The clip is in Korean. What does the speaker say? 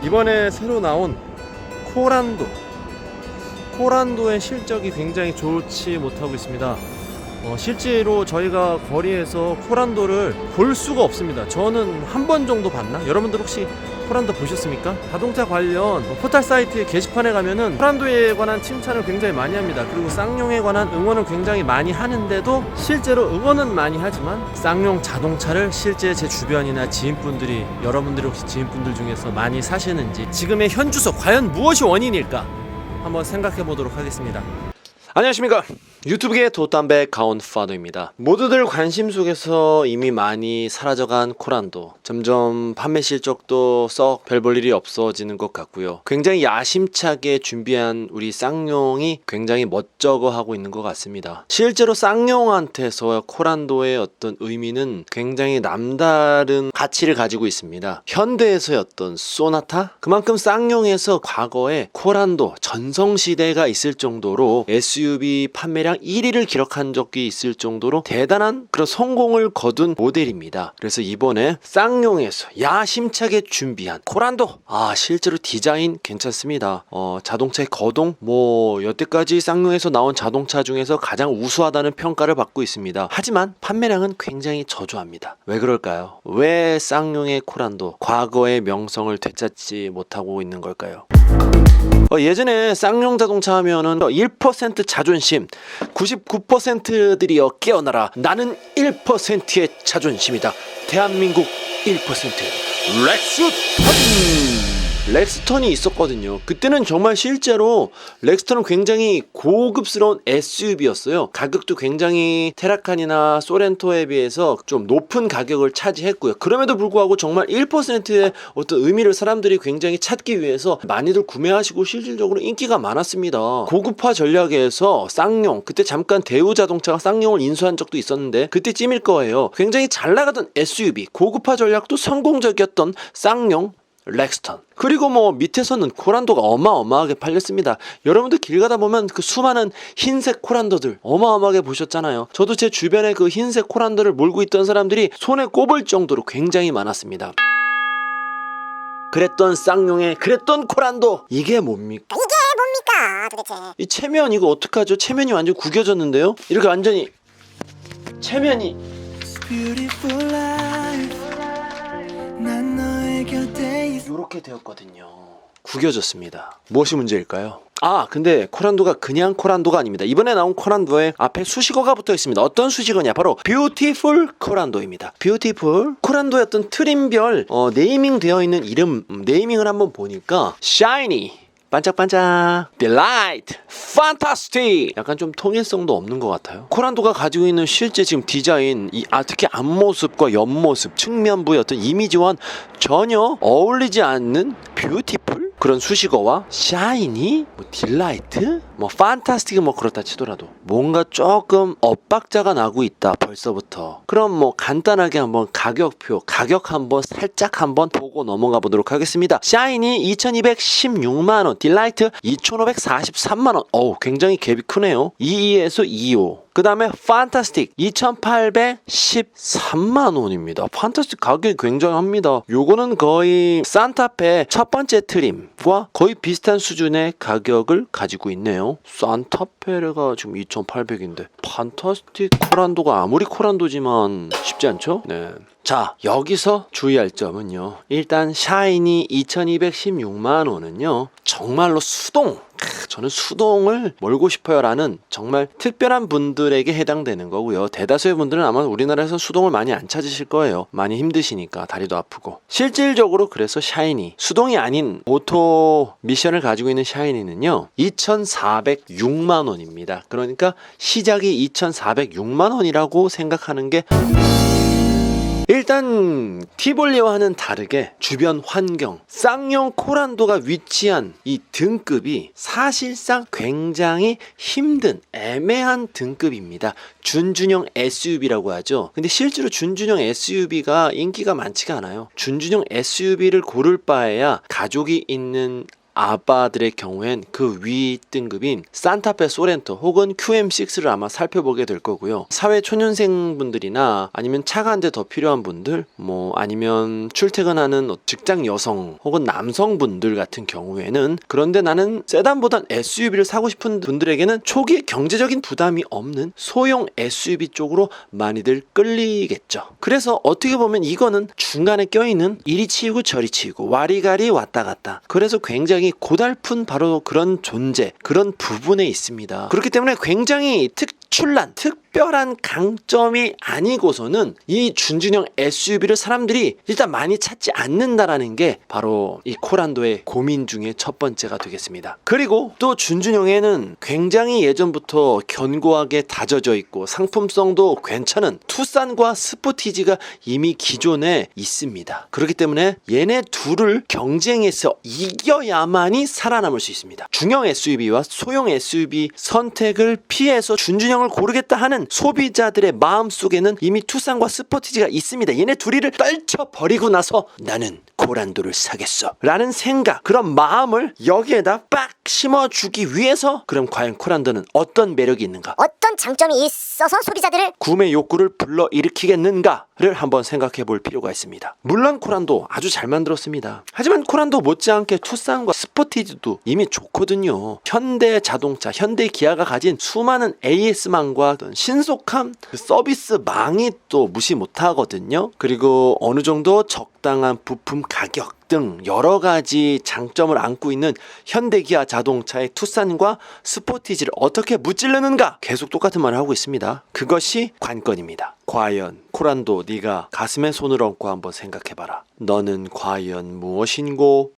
이번에 새로 나온 코란도의 실적이 굉장히 좋지 못하고 있습니다. 실제로 저희가 거리에서 코란도를 볼 수가 없습니다. 저는 한 번 정도 봤나? 여러분들 혹시 코란도 보셨습니까? 자동차 관련 포털 사이트 게시판에 가면은 코란도에 관한 칭찬을 굉장히 많이 합니다. 그리고 쌍용에 관한 응원을 굉장히 많이 하는데도 실제로 응원은 많이 하지만 쌍용 자동차를 실제 제 주변이나 지인분들이, 여러분들이 혹시 지인분들 중에서 많이 사시는지, 지금의 현주소 과연 무엇이 원인일까 한번 생각해 보도록 하겠습니다. 안녕하십니까, 유튜브계 돛담배 가온파더입니다. 모두들 관심 속에서 이미 많이 사라져간 코란도, 점점 판매 실적도 썩 별 볼 일이 없어지는 것 같고요. 굉장히 야심차게 준비한 우리 쌍용이 굉장히 멋쩍어하고 있는 것 같습니다. 실제로 쌍용한테서 코란도의 어떤 의미는 굉장히 남다른 가치를 가지고 있습니다. 현대에서의 어떤 소나타? 그만큼 쌍용에서 과거에 코란도 전성시대가 있을 정도로 SUV 판매량 1위를 기록한 적이 있을 정도로 대단한 그런 성공을 거둔 모델입니다. 그래서 이번에 쌍용에서 야심차게 준비한 코란도, 실제로 디자인 괜찮습니다. 자동차의 거동, 여태까지 쌍용에서 나온 자동차 중에서 가장 우수하다는 평가를 받고 있습니다. 하지만 판매량은 굉장히 저조합니다. 왜 그럴까요? 왜 쌍용의 코란도 과거의 명성을 되찾지 못하고 있는 걸까요? 예전에 쌍용 자동차 하면은 1% 자존심, 99%들이여 깨어나라, 나는 1%의 자존심이다, 대한민국 1% 렉스턴이 있었거든요. 그때는 정말 실제로 렉스턴은 굉장히 고급스러운 SUV였어요. 가격도 굉장히 테라칸이나 소렌토에 비해서 좀 높은 가격을 차지했고요. 그럼에도 불구하고 정말 1%의 어떤 의미를 사람들이 굉장히 찾기 위해서 많이들 구매하시고 실질적으로 인기가 많았습니다. 고급화 전략에서 쌍용, 그때 잠깐 대우자동차가 쌍용을 인수한 적도 있었는데 그때쯤일 거예요. 굉장히 잘 나가던 SUV, 고급화 전략도 성공적이었던 쌍용, 렉스턴, 그리고 밑에서는 코란도가 어마어마하게 팔렸습니다. 여러분들 길 가다 보면 그 수많은 흰색 코란도들 어마어마하게 보셨잖아요. 저도 제 주변에 그 흰색 코란도를 몰고 있던 사람들이 손에 꼽을 정도로 굉장히 많았습니다. 그랬던 쌍용의 그랬던 코란도, 이게 뭡니까? 도대체 이 체면 이거 어떡하죠? 체면이 완전 구겨졌는데요. 이렇게 완전히 체면이 이렇게 되었거든요. 구겨졌습니다. 무엇이 문제일까요? 근데 코란도가 그냥 코란도가 아닙니다. 이번에 나온 코란도에 앞에 수식어가 붙어 있습니다. 어떤 수식어냐? 바로 뷰티풀 코란도입니다. 뷰티풀 코란도의 어떤 트림별 네이밍 되어 있는 이름, 네이밍을 한번 보니까 샤이니, 반짝반짝, 딜라이트, 판타스틱, 약간 좀 통일성도 없는 것 같아요. 코란도가 가지고 있는 실제 지금 디자인, 특히 앞모습과 옆모습, 측면부의 어떤 이미지와는 전혀 어울리지 않는 뷰티풀? 그런 수식어와 샤이니, 딜라이트, 판타스틱은 그렇다 치더라도 뭔가 조금 엇박자가 나고 있다 벌써부터. 그럼 간단하게 한번 가격 한번 살짝 한번 보고 넘어가 보도록 하겠습니다. 샤이니 2216만원, 딜라이트 2543만원. 굉장히 갭이 크네요. 22에서 25. 그 다음에 판타스틱 2813만원입니다. 판타스틱 가격이 굉장합니다. 요거는 거의 산타페 첫 번째 트림과 거의 비슷한 수준의 가격을 가지고 있네요. 산타페가 지금 2800인데 판타스틱 코란도가 아무리 코란도지만 쉽지 않죠? 네. 자, 여기서 주의할 점은요, 일단 샤이니 2216만원은요 정말로 수동, 저는 수동을 몰고 싶어요 라는 정말 특별한 분들에게 해당되는 거고요. 대다수의 분들은 아마 우리나라에서 수동을 많이 안 찾으실 거예요. 많이 힘드시니까, 다리도 아프고. 실질적으로 그래서 샤이니, 수동이 아닌 오토 미션을 가지고 있는 샤이니는요 2406만원입니다. 그러니까 시작이 2406만원이라고 생각하는 게, 일단 티볼리와는 다르게 주변 환경, 쌍용 코란도가 위치한 이 등급이 사실상 굉장히 힘든 애매한 등급입니다. 준준형 SUV라고 하죠. 근데 실제로 준준형 SUV가 인기가 많지가 않아요. 준준형 SUV를 고를 바에야 가족이 있는 아빠들의 경우엔 그 위 등급인 산타페 소렌토 혹은 QM6를 아마 살펴보게 될 거고요. 사회 초년생분들이나 아니면 차가 한 대 더 필요한 분들, 뭐 아니면 출퇴근하는 직장 여성 혹은 남성분들 같은 경우에는, 그런데 나는 세단보단 SUV를 사고 싶은 분들에게는 초기에 경제적인 부담이 없는 소형 SUV 쪽으로 많이들 끌리겠죠. 그래서 어떻게 보면 이거는 중간에 껴있는 이리 치이고 저리 치이고 와리가리 왔다 갔다, 그래서 굉장히 고달픈 바로 그런 존재, 그런 부분에 있습니다. 그렇기 때문에 굉장히 특별한 강점이 아니고서는 이 준준형 SUV를 사람들이 일단 많이 찾지 않는다라는 게 바로 이 코란도의 고민 중에 첫 번째가 되겠습니다. 그리고 또 준준형에는 굉장히 예전부터 견고하게 다져져 있고 상품성도 괜찮은 투싼과 스포티지가 이미 기존에 있습니다. 그렇기 때문에 얘네 둘을 경쟁해서 이겨야만이 살아남을 수 있습니다. 중형 SUV와 소형 SUV 선택을 피해서 준준형을 고르겠다 하는 소비자들의 마음속에는 이미 투싼과 스포티지가 있습니다. 얘네 둘이를 떨쳐버리고 나서 나는 코란도를 사겠어 라는 생각, 그런 마음을 여기에다 빡 심어주기 위해서, 그럼 과연 코란도는 어떤 매력이 있는가, 어떤 장점이 있어서 소비자들을 구매 욕구를 불러일으키겠는가를 한번 생각해 볼 필요가 있습니다. 물론 코란도 아주 잘 만들었습니다. 하지만 코란도 못지않게 투싼과 스포티지도 이미 좋거든요. 현대 자동차, 현대 기아가 가진 수많은 AS망과 신속함, 그 서비스망이 또 무시 못하거든요. 그리고 어느 정도 적당한 부품 가격 등 여러 가지 장점을 안고 있는 현대기아 자동차의 투싼과 스포티지를 어떻게 무찌르는가, 계속 똑같은 말을 하고 있습니다. 그것이 관건입니다. 과연 코란도, 네가 가슴에 손을 얹고 한번 생각해봐라. 너는 과연 무엇인고?